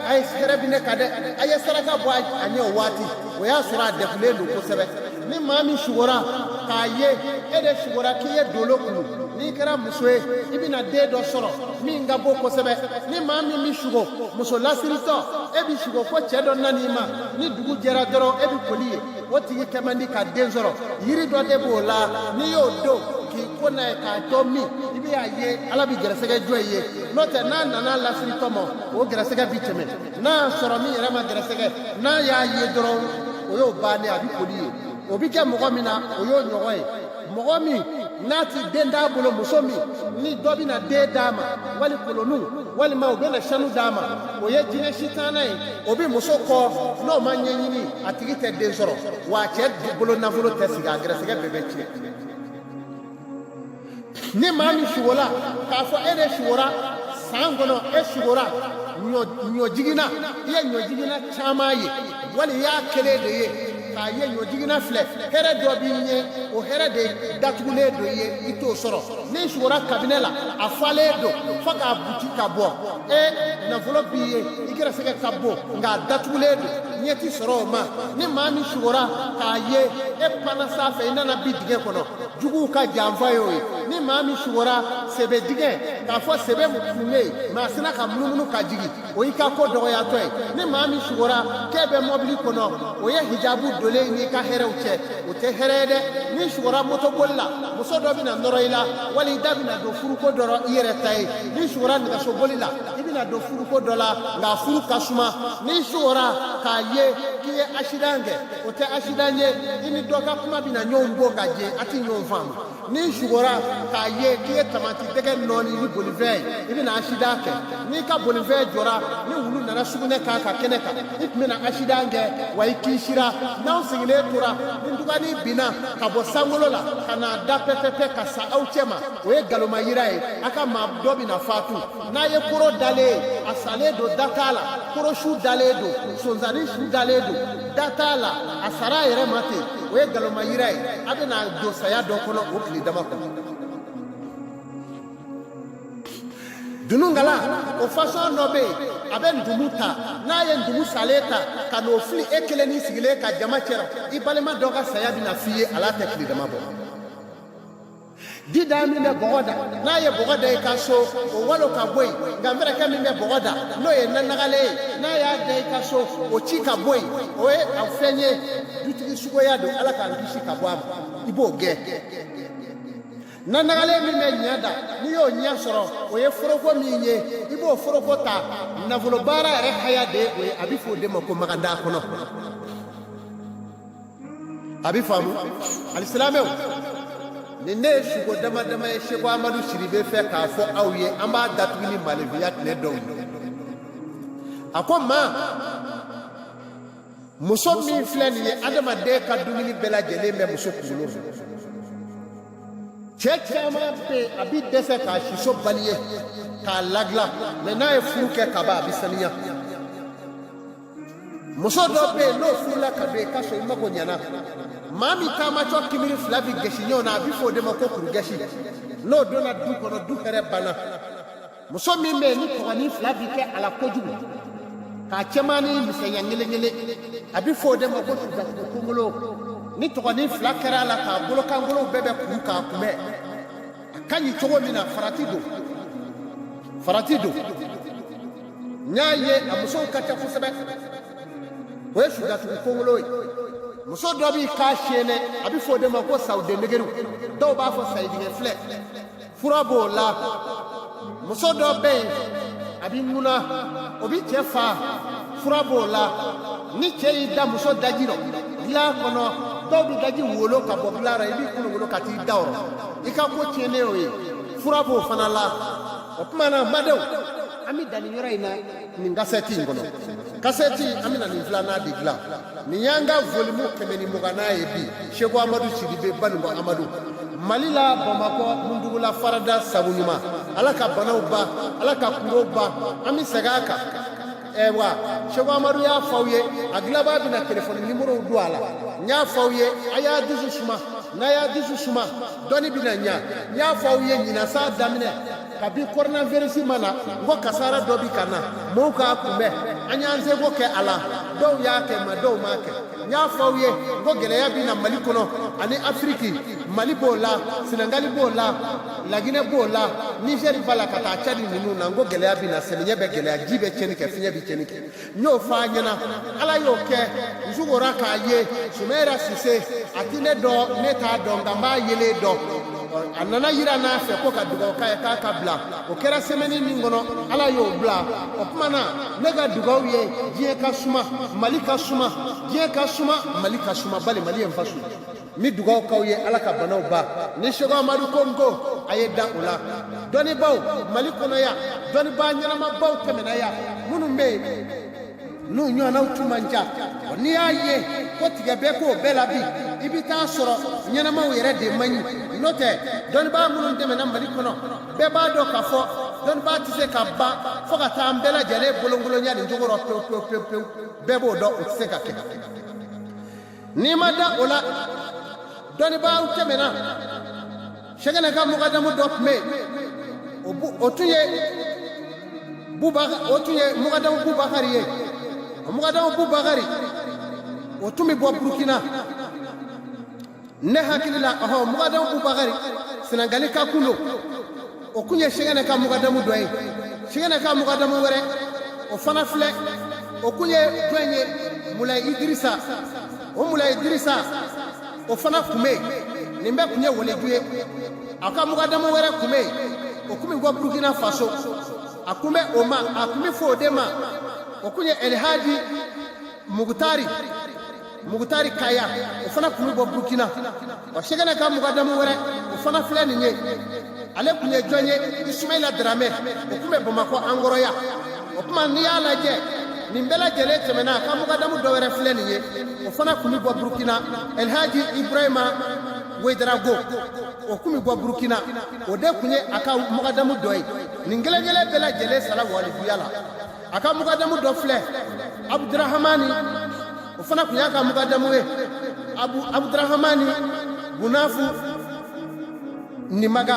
a ye hɛrɛ bi ne ka dɛ a ye saraka bɔ a ɲɛ o waati o y'a sɔrɔ a degulen don kosɛbɛ ni maa min sugora k'a ye e de sugora k'i ye dolo kunu n'i kɛra muso ye i bɛna den dɔ sɔrɔ min ka bon kosɛbɛ ni maa min bɛ sugo muso lasiritɔ e bɛ sugo fo cɛ dɔ nana i ma ni dugu jɛra dɔrɔn e bɛ koli ye o tigi kɛ man di ka den sɔrɔ yiri dɔ de b'o la n'i y'o don k'i ko n'a ye k'a tɔ min i bɛ y'a ye ala bɛ gɛrɛsɛgɛ jɔ i ye n'o tɛ n'a nana lasiritɔ ma o gɛrɛsɛgɛ bɛ tɛmɛ n'a y'a sɔrɔ min yɛrɛ ma gɛrɛsɛgɛ n'a y'a ye dɔrɔn o y'o bannen a bɛ koli ye o bɛ kɛ mɔgɔ min na o y'o ɲɔgɔn ye mɔgɔ min n'a ti den d'a bolo muso min ni dɔ bɛna den d'a ma wali kolonu walima u bɛna sanu d'a ma o ye jinɛ sitanɛ ye o bɛ muso kɔ n'o ma ɲɛɲini a tigi tɛ den sɔrɔ wa a cɛ bolo nafolo tɛ sigi a gɛrɛsɛgɛ bɛɛ bɛ tiɲɛ ni maa min sugola k'a fɔ e de sugora san kɔnɔ e sugora ɲɔ jiginna i ye ɲɔ jiginna caman ye wali i y'a kelen de ye k'a ye ɲɔ jiginna filɛ hɛrɛ dɔ b'i ɲɛ o hɛrɛ de datugulen don i ye i t'o sɔrɔ n'i sugora kabinɛ la a falen don fo k'a buti ka bɔ nafolo b'i ye i gɛrɛsɛgɛ ka bon nka a datugulen don ɲɛ ti sɔrɔ o ma ni maa min sugora k'a ye e panna sanfɛ i nana bi dingɛ kɔnɔ juguw ka janfa ye o ye ni maa min sugora sɛbɛ dingɛ k'a fɔ sɛbɛ funnen maa sina ka munumunu ka jigin o y'i ka ko dɔgɔyatɔ ye ni maa min sugora k'e bɛ mɔbili kɔnɔ o ye hijabu dolen n'i ka hɛrɛw cɛ o tɛ hɛrɛ ye dɛ n'i sugora motoboli la muso dɔ bɛna nɔrɔ i la wali i da bɛna don furuko dɔ i yɛrɛ ta ye n'i sugora nɛgɛsoboli la i bɛna don furuko dɔ la nka furu ka suma n'i sugora k'a ye k'i ye accident kɛ o tɛ accident ye i ni dɔ ka kuma bɛna ɲɔgɔn bɔ ka jɛ a tɛ ɲɔgɔn faamu n'i sugora k'a ye k'i ye tamati dɛgɛ nɔɔni ni bolifɛn ye i bɛna accident kɛ n'i ka bolifɛn jɔra ni wulu nana sugunɛ k'a ka kɛnɛ kan i tun bɛna accident kɛ wa i kisira n'aw sigilen tora ni dugani binna ka bɔ sankolo la ka n'a da pɛpɛpɛ ka sa aw cɛ ma o ye galoma yira ye a ka maa dɔ bɛna fatu n'a ye koro dalen a salen don da t'a la koro su dalen don sonsanni su dalen don da t'a la a sara a yɛrɛ ma ten o ye galoma yira ye a bɛna don saya dɔ kɔnɔ o tile dama kɔnɔ dunungala o façon dɔ bɛ yen a bɛ ndumu ta n'a ye ndumu salen ta ka n'o fili e kelen ni sigilen ka jama cɛra i balima dɔ ka saya bɛna f'i ye ala tɛ tile dama bɔ dida min bɛ bɔgɔ da n'a ye bɔgɔ da i ka so o walo ka bɔ yen nka nbɛrɛkɛ min bɛ bɔgɔ da n'o ye nanagalen ye n'a y'a da i ka so o ci ka bɔ yen o ye a fɛn ye dutigi suguya don ala k'an kisi ka bɔ a ma i b'o gɛn nanagalen min bɛ ɲɛ da n'i y'o ɲɛ sɔrɔ o ye foroko min ye i b'o foroko ta nafolo baara yɛrɛ haya de o ye a bɛ fɔ o de ma ko maganda kɔnɔ a bɛ faamu alisilamɛw nin ne ye sugo dama dama ye Seko Amadu Sidibe fɛ k'a fɔ aw ye an b'a datugu ni malefiya tile dɔw ye a ko maa muso min filɛ nin ye adamaden ka dumuni bɛɛ lajɛlen bɛ muso kunkolo cɛ caman bɛ yen a bɛ dɛsɛ k'a siso bali ye k'a ladilan mɛ n'a ye furu kɛ ka ban a bɛ saniya muso dɔ bɛ yen n'o furula ka don i ka so i mago ɲɛna maa min taamatɔ kibiri fila bɛ gɛsi ɲɔgɔn na a bɛ fɔ o de ma ko kurugɛsi n'o donna du kɔnɔ du hɛrɛ banna muso min bɛ yen ni tɔgɔnin fila bɛ kɛ a la kojugu k'a cɛman ni misɛnya ŋeleŋele a bɛ fɔ o de ma ko sugatugu kunkolo ni tɔgɔnin fila kɛra a la k'a bolokankolow bɛɛ bɛ kuru k'a kunbɛn a ka ɲi cogo min na farati don n y'a ye a musow ka ca kosɛbɛ o ye sugatugu kunkolo ye muso dɔ b'i k'a siyɛnɛ a bɛ fɔ o de ma ko sawuden negeri dɔw b'a fɔ sayidingɛ filɛ fura b'o la muso dɔ bɛ yen a bɛ ŋuna o bɛ cɛ fa fura b'o la ni cɛ y'i da muso daji rɔ dilan kɔnɔ dɔw bɛ daji wolo ka bɔ dilan rɔ i b'i kolokolo ka t'i da o rɔ i ka ko tiɲɛnen o ye fura b'o fana la o tuma na madenw an bɛ dan nin yɔrɔ in na nin kasɛti in kɔnɔ kasɛti an bɛna nin filanan de dilan nin y'an ka volume 120 ye bi Seko Amadu Sidibe Baninko Amadu Mali la Bamako Mundugu la farada sabu ɲuman Ala ka banaw ban Ala ka kungow ban an bɛ segin a kan wa Seku Amadu y'a fɔ aw ye a dilanbaa bɛna telefɔni numéro don a la n y'a fɔ aw ye a y'a dusu suma n'a y'a dusu suma dɔnni bɛna ɲa n y'a fɔ aw ye ɲinasa daminɛ kabi coronavirus ma na n ko kasara dɔ bi ka na mɔɔw k'a kunbɛn an y'an seko kɛ a la dɔw y'a kɛ ma dɔw m'a kɛ n y'a fɔ aw ye n ko gɛlɛya bɛ na Mali kɔnɔ ani Afiriki Mali b'o la Senegali b'o la Laginɛ b'o la Niger b'a la ka taa Tchad ninnu na n ko gɛlɛya bɛ na sɛmɛɲɛ bɛ gɛlɛya ji bɛ tiɲɛni kɛ fiɲɛ bɛ tiɲɛni kɛ n y'o fɔ a ɲɛna Ala y'o kɛ n sukora k'a ye Sumahila Sise a ti ne dɔn ne t'a dɔn nka n b'a yelen dɔn a nana yira n'a fɛ ko ka dugawu k'a ye k'a ka bila o kɛra semaine min kɔnɔ Ala y'o bila o tuma na ne ka dugawu ye diɲɛ ka suma Mali ka suma diɲɛ ka suma Mali ka suma bali Mali ye n faso n bɛ dugawu k'aw ye Ala ka banaw ban ni Seku Amadu ko n ko a ye da o la dɔnnibaw Mali kɔnɔ yan dɔnnibaa ɲɛnamabaw tɛmɛna yan minnu bɛ yen n'u ɲɔgɔnnaw tun man ca n'i y'a ye ko tigɛ bɛɛ k'o bɛɛ la bi i bɛ taa sɔrɔ ɲɛnamaw yɛrɛ de man ɲi n'o tɛ dɔnnibaa minnu tɛmɛna Mali kɔnɔ bɛɛ b'a dɔn k'a fɔ dɔnnibaa tɛ se ka ban fo ka taa an bɛɛ lajɛlen bolongolonya nin cogo rɔ pewu pewu pewu bɛɛ b'o dɔn o tɛ se ka kɛ n'i ma da o la dɔnnibaaw tɛmɛna Sɛgɛnɛ ka mɔgɔdamu dɔ tun bɛ yen o tun ye mɔgɔdamu Bubakari ye mɔgɔdamu Bubakari o tun bɛ bɔ Burukina ne hakili la mɔgɔdamu Bubakari Senegali ka kun don o kun ye Sɛgɛnɛ ka mɔgɔdamu dɔ ye Sɛgɛnɛ ka mɔgɔdamu wɛrɛ o fana filɛ o kun ye jɔn ye Mulaye Idirisa o Mulaye Idirisa o fana kun bɛ yen nin bɛɛ kun ye waleju ye a ka mɔgɔdamu wɛrɛ kun bɛ yen o kun bɛ bɔ Burukina Faso a kun bɛ o ma a kun bɛ fɔ o de ma o kun ye Elhaji Mugutari Kaya o fana kun bɛ bɔ Burukina o Sɛgɛnɛ ka mɔgɔdamu wɛrɛ o fana filɛ nin ye ale kun ye jɔn ye Ismaila Dramé o kun bɛ Bamako Ankɔrɔya o tuma n'i y'a lajɛ nin bɛɛ lajɛlen tɛmɛna a ka mɔgɔdamu dɔ wɛrɛ filɛ nin ye o fana kun bɛ bɔ Burukina Elhaji Ibrahima Ouédraogo o kun bɛ bɔ Burukina o de kun ye a ka mɔgɔdamu dɔ ye nin kelen-kelen bɛɛ lajɛlen sara walijuya la a ka mɔgɔdamu dɔ filɛ Abdurahamani o fana kun y'a ka mɔgɔdamu ye Abdurahamani Bunafu Nimaga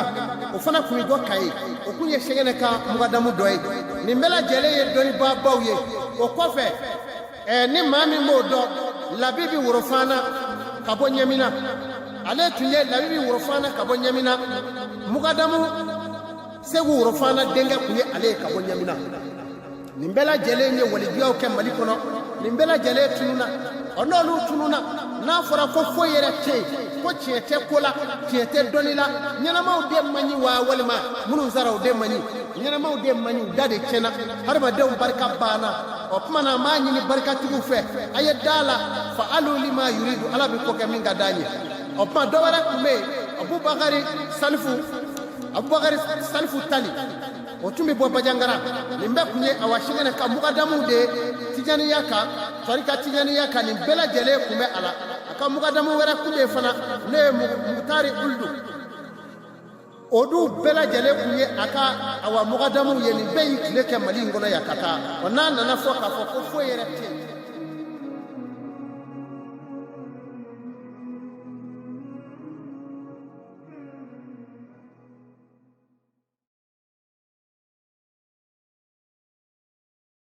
o fana kun bɛ bɔ Kaye o kun ye Sɛgɛnɛ ka mɔgɔdamu dɔ ye nin bɛɛ lajɛlen ye dɔnnibaabaw ye o kɔfɛ ni maa min b'o dɔn Labibi Worofana ka bɔ Ɲamina ale tun ye Labibi Worofana ka bɔ Ɲamina mɔgɔdamu Segu Worofana denkɛ kun ye ale ka bɔ Ɲamina nin bɛɛ lajɛlen ye walijuyaw kɛ Mali kɔnɔ nin bɛɛ lajɛlen tununa n'olu tununa n'a fɔra ko foyi yɛrɛ tɛ yen ko tiɲɛ tɛ ko la tiɲɛ tɛ dɔnni la ɲɛnamaw de man ɲi wa walima minnu sara o de man ɲi ɲɛnamaw de man ɲi u da de tiɲɛna hadamadenw barika banna o tuma na an b'a ɲini barikatigiw fɛ a ye da la fa alu lima yuridu Ala bɛ ko kɛ min ka d'an ye o tuma dɔ wɛrɛ tun bɛ yen Abubakari Salifu Tali o tun bɛ bɔ Bajangara nin bɛɛ kun ye awa Sɛgɛnɛ ka mɔgɔdamu de Tijaniya kan tarika Tijaniya kan nin bɛɛ lajɛlen kun bɛ a la a ka mɔgɔdamu wɛrɛ kun bɛ yen fana ne ye Mugutari Ulu o dun bɛɛ lajɛlen kun ye a ka awa mɔgɔdamu ye nin bɛɛ y'i tile kɛ Mali in kɔnɔ yan ka taa wa n'a nana fɔ k'a fɔ ko foyi yɛrɛ tɛ yen